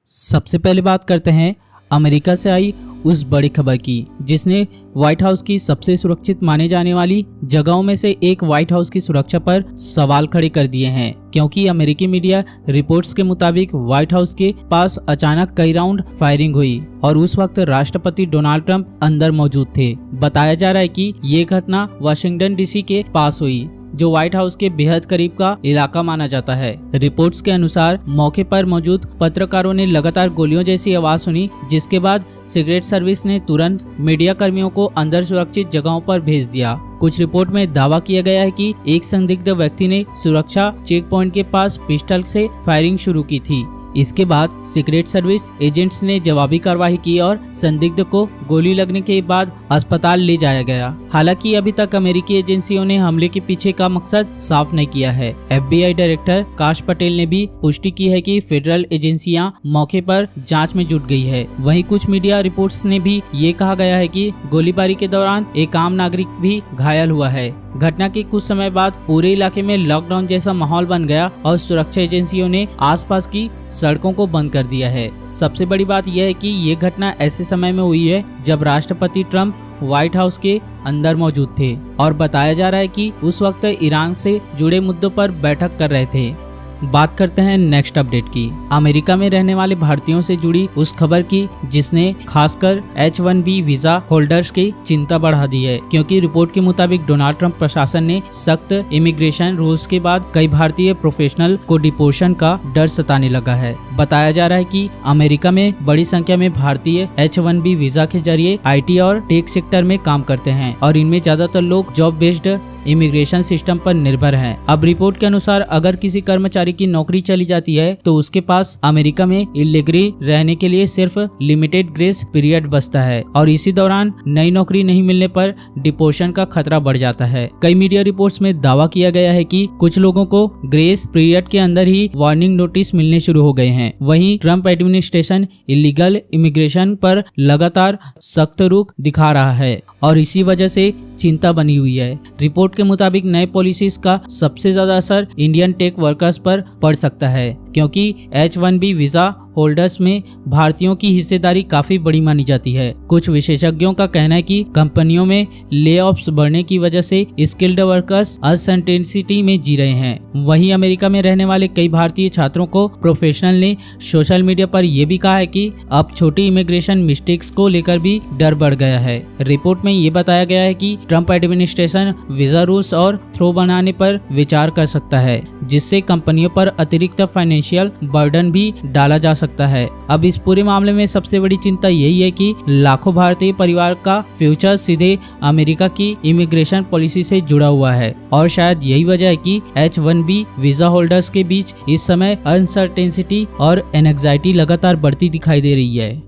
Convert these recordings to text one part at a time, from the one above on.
सबसे पहले बात करते हैं अमेरिका से आई उस बड़ी खबर की जिसने व्हाइट हाउस की सबसे सुरक्षित माने जाने वाली जगहों में से एक व्हाइट हाउस की सुरक्षा पर सवाल खड़े कर दिए हैं, क्योंकि अमेरिकी मीडिया रिपोर्ट्स के मुताबिक व्हाइट हाउस के पास अचानक कई राउंड फायरिंग हुई और उस वक्त राष्ट्रपति डोनाल्ड ट्रंप अंदर मौजूद थे। बताया जा रहा है कि ये घटना वाशिंगटन डीसी के पास हुई, जो व्हाइट हाउस के बेहद करीब का इलाका माना जाता है। रिपोर्ट्स के अनुसार मौके पर मौजूद पत्रकारों ने लगातार गोलियों जैसी आवाज सुनी, जिसके बाद सीक्रेट सर्विस ने तुरंत मीडिया कर्मियों को अंदर सुरक्षित जगहों पर भेज दिया। कुछ रिपोर्ट में दावा किया गया है कि एक संदिग्ध व्यक्ति ने सुरक्षा चेक पॉइंट के पास पिस्टल से फायरिंग शुरू की थी। इसके बाद सीक्रेट सर्विस एजेंट्स ने जवाबी कार्रवाई की और संदिग्ध को गोली लगने के बाद अस्पताल ले जाया गया। हालांकि अभी तक अमेरिकी एजेंसियों ने हमले के पीछे का मकसद साफ नहीं किया है। FBI डायरेक्टर काश पटेल ने भी पुष्टि की है कि फेडरल एजेंसियां मौके पर जांच में जुट गई है। वहीं कुछ मीडिया रिपोर्ट्स ने भी ये कहा गया है कि गोलीबारी के दौरान एक आम नागरिक भी घायल हुआ है। घटना के कुछ समय बाद पूरे इलाके में लॉकडाउन जैसा माहौल बन गया और सुरक्षा एजेंसियों ने आसपास की सड़कों को बंद कर दिया है। सबसे बड़ी बात यह है कि ये घटना ऐसे समय में हुई है जब राष्ट्रपति ट्रंप व्हाइट हाउस के अंदर मौजूद थे और बताया जा रहा है कि उस वक्त ईरान से जुड़े मुद्दों पर बैठक कर रहे थे। बात करते हैं नेक्स्ट अपडेट की। अमेरिका में रहने वाले भारतीयों से जुड़ी उस खबर की जिसने खासकर H-1B वीजा होल्डर्स की चिंता बढ़ा दी है, क्योंकि रिपोर्ट के मुताबिक डोनाल्ड ट्रंप प्रशासन ने सख्त इमिग्रेशन रूल्स के बाद कई भारतीय प्रोफेशनल को डिपोर्शन का डर सताने लगा है। बताया जा रहा है कि अमेरिका में बड़ी संख्या में भारतीय H-1B वीजा के जरिए IT और टेक सेक्टर में काम करते हैं और इनमें ज्यादातर लोग जॉब बेस्ड इमिग्रेशन सिस्टम पर निर्भर हैं। अब रिपोर्ट के अनुसार अगर किसी कर्मचारी की नौकरी चली जाती है तो उसके पास अमेरिका में इलीगली रहने के लिए सिर्फ लिमिटेड ग्रेस पीरियड बचता है और इसी दौरान नई नौकरी नहीं मिलने पर डिपोर्शन का खतरा बढ़ जाता है। कई मीडिया रिपोर्ट्स में दावा किया गया है कि कुछ लोगों को ग्रेस पीरियड के अंदर ही वार्निंग नोटिस मिलने शुरू हो गए हैं। वहीं ट्रंप एडमिनिस्ट्रेशन इलीगल इमिग्रेशन पर लगातार सख्त रुख दिखा रहा है और इसी वजह से चिंता बनी हुई है। रिपोर्ट के मुताबिक नए पॉलिसीज का सबसे ज्यादा असर इंडियन टेक वर्कर्स पर पड़ सकता है, क्योंकि H-1B वीजा होल्डर्स में भारतीयों की हिस्सेदारी काफी बड़ी मानी जाती है। कुछ विशेषज्ञों का कहना है कि कंपनियों में ले ऑफ्स बढ़ने की वजह से स्किल्ड वर्कर्स अनसर्टेनिटी में जी रहे हैं। वहीं अमेरिका में रहने वाले कई भारतीय छात्रों को प्रोफेशनल ने सोशल मीडिया पर यह भी कहा है कि अब छोटी इमिग्रेशन मिस्टेक्स को लेकर भी डर बढ़ गया है। रिपोर्ट में ये बताया गया है कि ट्रंप एडमिनिस्ट्रेशन वीजा रूल्स और थ्रो बनाने पर विचार कर सकता है, जिससे कंपनियों पर अतिरिक्त फाइनेंशियल बर्डन भी डाला जा सकता है। अब इस पूरे मामले में सबसे बड़ी चिंता यही है कि लाखों भारतीय परिवार का फ्यूचर सीधे अमेरिका की इमिग्रेशन पॉलिसी से जुड़ा हुआ है और शायद यही वजह है कि H-1B वीजा होल्डर्स के बीच इस समय अनसर्टेनिटी और एंजाइटी लगातार बढ़ती दिखाई दे रही है।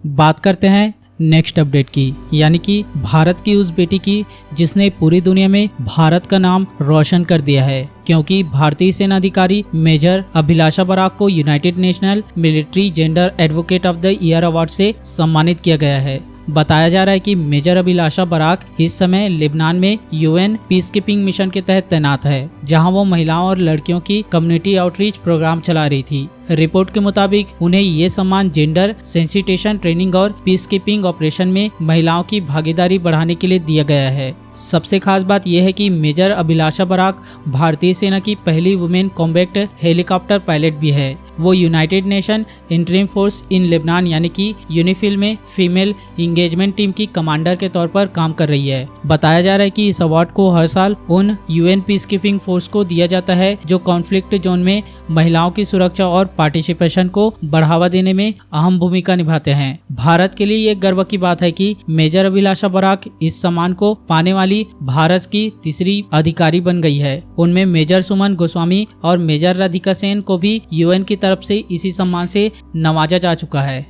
बात करते हैं नेक्स्ट अपडेट की, यानी कि भारत की उस बेटी की जिसने पूरी दुनिया में भारत का नाम रोशन कर दिया है, क्योंकि भारतीय सेना अधिकारी मेजर अभिलाषा बराक को United national military gender advocate of the year award से सम्मानित किया गया है। बताया जा रहा है कि मेजर अभिलाषा बराक इस समय लेबनान में UN पीस कीपिंग मिशन के तहत तैनात है, जहां वो महिलाओं और लड़कियों की कम्युनिटी आउटरीच प्रोग्राम चला रही थी। रिपोर्ट के मुताबिक उन्हें ये सम्मान जेंडर सेंसिटाइजेशन ट्रेनिंग और पीस कीपिंग ऑपरेशन में महिलाओं की भागीदारी बढ़ाने के लिए दिया गया है। सबसे खास बात यह है कि मेजर अभिलाषा बराक भारतीय सेना की पहली वुमेन कॉम्बैट हेलीकॉप्टर पायलट भी है। वो United nation interim force in Lebanon यानी कि यूनिफिल में फीमेल इंगेजमेंट टीम की कमांडर के तौर पर काम कर रही है। बताया जा रहा है कि इस अवार्ड को हर साल उन UN पीस कीपिंग फोर्स को दिया जाता है जो कॉन्फ्लिक्ट जोन में महिलाओं की सुरक्षा और पार्टिसिपेशन को बढ़ावा देने में अहम भूमिका निभाते हैं। भारत के लिए ये गर्व की बात है कि मेजर अभिलाषा बराक इस सम्मान को पाने वाली भारत की तीसरी अधिकारी बन गई है। उनमें मेजर सुमन गोस्वामी और मेजर राधिका सेन को भी UN की तरफ से इसी सम्मान से नवाजा जा चुका है।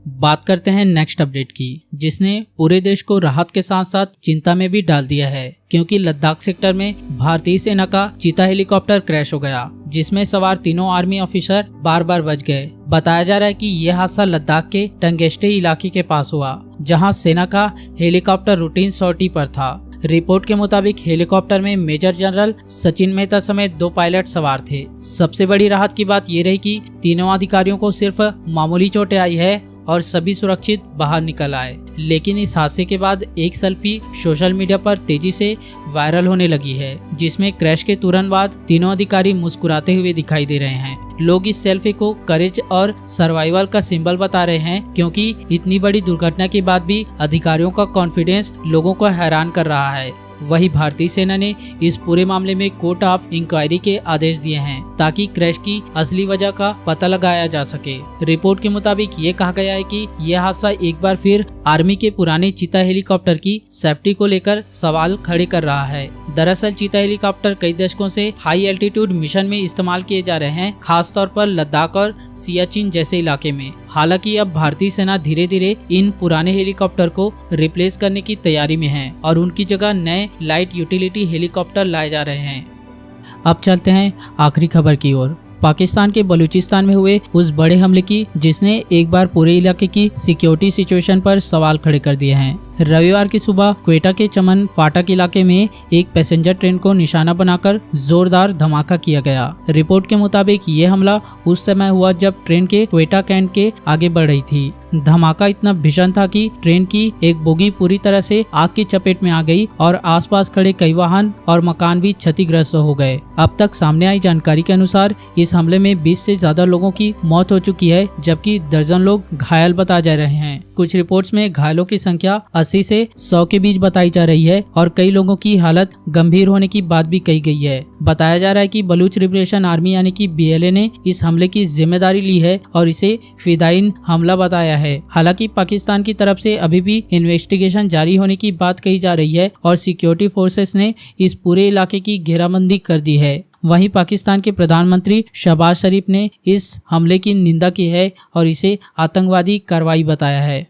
बात करते हैं नेक्स्ट अपडेट की, जिसने पूरे देश को राहत के साथ साथ चिंता में भी डाल दिया है, क्योंकि लद्दाख सेक्टर में भारतीय सेना का चीता हेलीकॉप्टर क्रैश हो गया, जिसमें सवार तीनों आर्मी ऑफिसर बार बार बच गए। बताया जा रहा है कि यह हादसा लद्दाख के टंगेस्टे इलाके के पास हुआ, जहां सेना का हेलीकॉप्टर रूटीन सॉर्टी पर था। रिपोर्ट के मुताबिक हेलीकॉप्टर में मेजर जनरल सचिन मेहता समेत 2 पायलट सवार थे। सबसे बड़ी राहत की बात ये रही कि तीनों अधिकारियों को सिर्फ मामूली चोटें आई है और सभी सुरक्षित बाहर निकल आए। लेकिन इस हादसे के बाद एक सेल्फी सोशल मीडिया पर तेजी से वायरल होने लगी है, जिसमें क्रैश के तुरंत बाद तीनों अधिकारी मुस्कुराते हुए दिखाई दे रहे हैं। लोग इस सेल्फी को करेज और सर्वाइवल का सिंबल बता रहे हैं, क्योंकि इतनी बड़ी दुर्घटना के बाद भी अधिकारियों का कॉन्फिडेंस लोगों को हैरान कर रहा है। वही भारतीय सेना ने इस पूरे मामले में कोर्ट ऑफ इंक्वायरी के आदेश दिए हैं, ताकि क्रैश की असली वजह का पता लगाया जा सके। रिपोर्ट के मुताबिक ये कहा गया है कि यह हादसा एक बार फिर आर्मी के पुराने चीता हेलीकॉप्टर की सेफ्टी को लेकर सवाल खड़े कर रहा है। दरअसल चीता हेलीकॉप्टर कई दशकों से हाई एल्टीट्यूड मिशन में इस्तेमाल किए जा रहे हैं, खासतौर पर लद्दाख और सियाचिन जैसे इलाके में। हालांकि अब भारतीय सेना धीरे धीरे इन पुराने हेलीकॉप्टर को रिप्लेस करने की तैयारी में है और उनकी जगह नए लाइट यूटिलिटी हेलीकॉप्टर लाए जा रहे हैं। अब चलते हैं आखिरी खबर की ओर। पाकिस्तान के बलूचिस्तान में हुए उस बड़े हमले की जिसने एक बार पूरे इलाके की सिक्योरिटी सिचुएशन पर सवाल खड़े कर दिए हैं। रविवार की सुबह क्वेटा के चमन फाटक इलाके में एक पैसेंजर ट्रेन को निशाना बनाकर जोरदार धमाका किया गया। रिपोर्ट के मुताबिक ये हमला उस समय हुआ जब ट्रेन के क्वेटा कैंट के आगे बढ़ रही थी। धमाका इतना भीषण था कि ट्रेन की एक बोगी पूरी तरह से आग की चपेट में आ गई और आसपास खड़े कई वाहन और मकान भी क्षतिग्रस्त हो गए। अब तक सामने आई जानकारी के अनुसार इस हमले में 20 से ज्यादा लोगों की मौत हो चुकी है, जबकि दर्जन लोग घायल बताए जा रहे हैं। कुछ रिपोर्ट्स में घायलों की संख्या 80 से 100 के बीच बताई जा रही है और कई लोगों की हालत गंभीर होने की बात भी कही गई है। बताया जा रहा है कि बलूच लिबरेशन आर्मी यानी कि BLA ने इस हमले की जिम्मेदारी ली है और इसे फिदायीन हमला बताया है। हालांकि पाकिस्तान की तरफ से अभी भी इन्वेस्टिगेशन जारी होने की बात कही जा रही है और सिक्योरिटी फोर्सेस ने इस पूरे इलाके की घेराबंदी कर दी है। वहीं पाकिस्तान के प्रधानमंत्री शहबाज शरीफ ने इस हमले की निंदा की है और इसे आतंकवादी कार्रवाई बताया है।